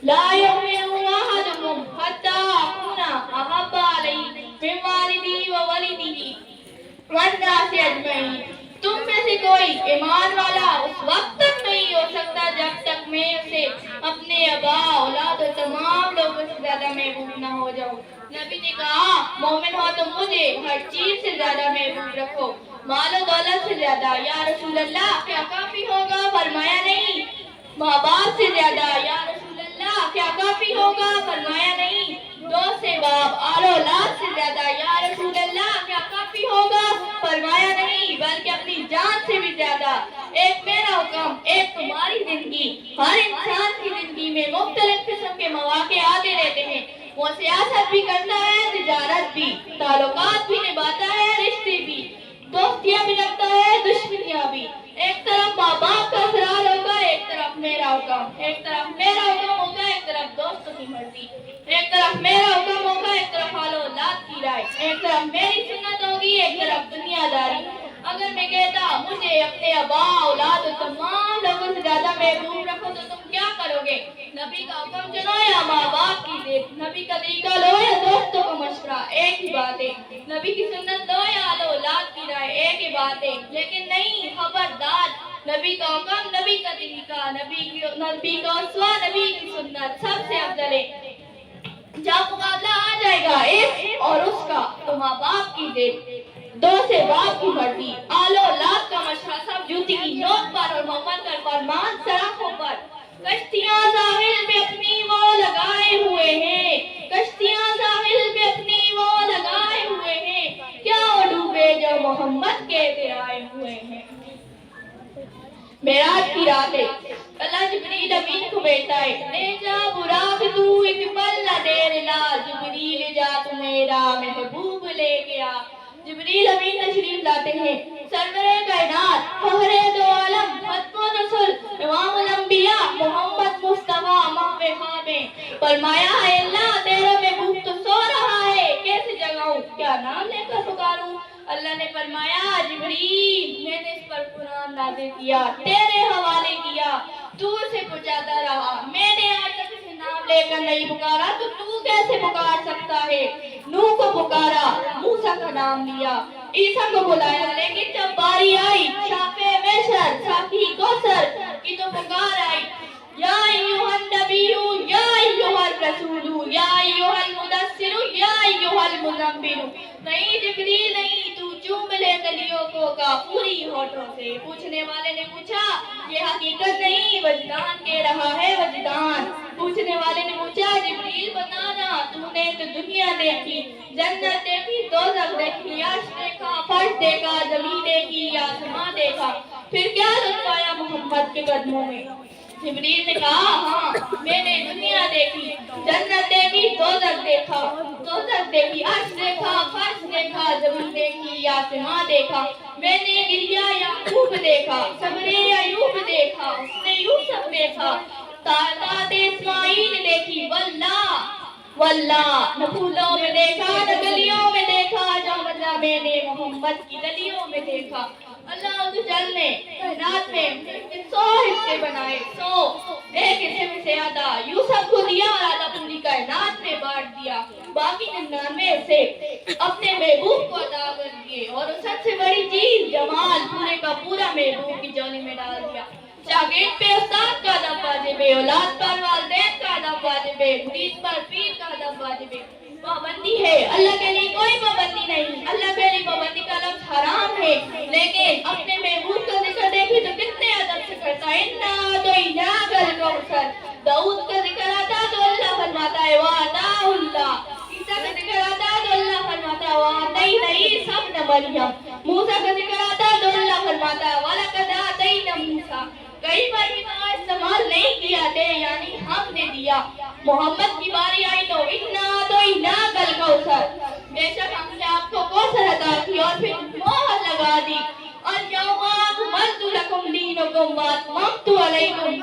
لا يؤمن أحدكم حتى أكون أحب عليه من والده وولده والناس أجمعين. تم میں سے کوئی ایمان والا اس وقت تک نہیں ہو سکتا جب تک میں اسے اپنے آبا اولاد اور تمام لوگوں سے زیادہ محبوب نہ ہو جاؤں. نبی نے کہا مومن ہو تو مجھے ہر چیز سے زیادہ محبوب رکھو, مال و دولت سے زیادہ. یا رسول اللہ کیا کافی ہوگا؟ فرمایا نہیں. ماں باپ سے زیادہ. یا رسول اللہ کیا کافی ہوگا؟ فرمایا نہیں. دوست سے باپ آل اولاد سے زیادہ. یا رسول اللہ کیا کافی ہوگا؟ فرمایا نہیں بلکہ اپنی جان سے بھی زیادہ. ایک میرا حکم, ایک تمہاری زندگی. ہر انسان کی زندگی میں مختلف قسم کے مواقع آتے رہتے ہیں. وہ سیاست بھی کرتا ہے, تجارت بھی, تعلقات بھی نبھاتا ہے, رشتے بھی, دوستیاں بھی رکھتا ہے, دشمنیاں بھی. ایک طرف ماں باپ کا اصرار ہوگا, ایک طرف میرا حکم. ایک طرف میرا حکم ہوگا, ایک طرف دوستوں کی مرضی. ایک طرف میرا حکم ہوگا, ایک طرف آل اولاد کی رائے. ایک طرف میری سنت ہوگی, ایک طرف دنیا داری. اگر میں کہتا مجھے اپنے آبا اولاد اور تمام لوگوں سے زیادہ محبوب رکھو تو تم کیا کرو گے؟ نبی کا حکم چلو یا ماں باپ کی ضد, نبی کا طریقہ لو یا دوستوں کا مشورہ, ایک ہی بات ہے. نبی کی سنت لو یا آل اولاد کی رائے, ایک ہی بات ہے. لیکن نہیں, خبردار, نبی کا حکم, نبی کا طریقہ, نبی کا اسوہ, نبی کی سنت سب سے افضل ہے. جب مقابلہ آ جائے گا اس اور اس کا تو ماں باپ کی ضد, دو سے باپ کی مرضی, آل اولاد کا مشورہ, سب جوتی کی نوک پر اور محمد کا فرمان سڑکوں پر. کشتیاں ساحل پہ اپنی وہ لگائے ہوئے ہیں, کشتیاں ساحل پہ اپنی وہ لگائے ہوئے ہیں, کیا وہ ڈوبے جو محمد کہتے آئے ہوئے ہیں. معراج کی رات ہے, اللہ جبریل امین کو بھیجتا ہے, لے جا براق تو ایک پل نہ دیر لا, جبریل جا تو میرا محبوب لے گیا. جبریل امین تشریف لاتے ہیں, سرور کائنات, فخر دو عالم, ختم و نسل, امام الانبیاء, محمد مصطفیٰ محو خوابیں. فرمایا اے اللہ تیرا محبوب تو سو رہا ہے, کیسے جگاؤں, کیا نام لے کر پکاروں. اللہ نے فرمایا جبریل میں نے اس پر قرآن نازل کیا, تیرے حوالے کیا, تو اسے پہنچاتا رہا. میں نے آج تک اسے نام لے کر نہیں پکارا تو تو کیسے پکار سکتا ہے. نوح کو پکارا, موسیٰ کا نام لیا, عیسیٰ کو بلایا, لیکن جب باری آئی شافع محشر, ساقی کوثر کی تو پکار آئی. یا ایھا النبی, یا ایھا الرسول, یا ایھا المدثر, یا ایھا المزمل. نہیں جبریل نہیں, تو چوم لے کلیوں کو کافوری ہونٹوں سے. پوچھنے والے نے پوچھا یہ حقیقت نہیں, وجدان کہہ رہا ہے, وجدان. پوچھنے والے نے پوچھا جبریل بتانا, تو نے تو دنیا دیکھی, جنت دیکھی, دوزخ دیکھی, عرش دیکھا, فرش دیکھا, زمین دیکھی, آسمان دیکھا, پھر کیا لطف آیا محمد کے قدموں میں. جبریل نے کہا ہاں میں نے دنیا دیکھی, جنت دیکھی, دوزخ دیکھی, عرش دیکھا, فرش دیکھا, زمین دیکھی, آسمان دیکھا. میں نے گریا یعقوب دیکھا, صبر ایوب دیکھا, حسن یوسف دیکھا, طاعت اسماعیل دیکھی. واللہ نہ پھولوں میں دیکھا, نہ گلیوں میں دیکھا, جو مزہ میں نے محمد کی گلیوں میں دیکھا. اللہ عز و جل نے کائنات میں 100 حصے بنائے, 100, ایک حصے میں سے آدھا یوسف کو دیا اور آدھا پوری کائنات میں بانٹ دیا. باقی 99 حصے اپنے محبوب کو عطا کر دیے, اور سب سے بڑی چیز جمال پورے کا پورا محبوب کی جولی میں ڈال دیا. شاگرد پہ استاد کا ادب واجب ہے, اولاد پر والدین کا ادب واجب ہے, مرید پر پیر کا ادب واجب ہے. پابندی ہے, اللہ کے لیے کوئی پابندی نہیں, اللہ کے لیے پابندی کا لفظ حرام ہے, لیکن اپنے محبوب کا ذکر دیکھی تو کتنے ادب سے کرتا ہے. اِنَّا أَعْطَيْنَاكَ الْكَوْثَرَ, داؤد کا ذکر آتا تو اللہ فرماتا ہے وَعَطَاهُ اللَّهُ. عیسیٰ کا ذکر آتا تو اللہ فرماتا ہے وَآتَيْنَا عِيسَىٰ ابْنَ مَرْيَمَ. موسیٰ کا ذکر آتا تو اللہ فرماتا ہے وَلَقَدْ آتَيْنَا مُوسَىٰ. کئی بار بھی کہا استعمال نہیں کیا دے, یعنی ہم نے دیا. محمد کی باری آئی تو اِنَّا أَعْطَيْنَاكَ الْكَوْثَرَ, بے شک ہم نے آپ کو کوثر عطا کی, اور پھر مہر لگا دی. الْيَوْمَ أَكْمَلْتُ لَكُمْ دِينَكُمْ وَأَتْمَمْتُ عَلَيْكُمْ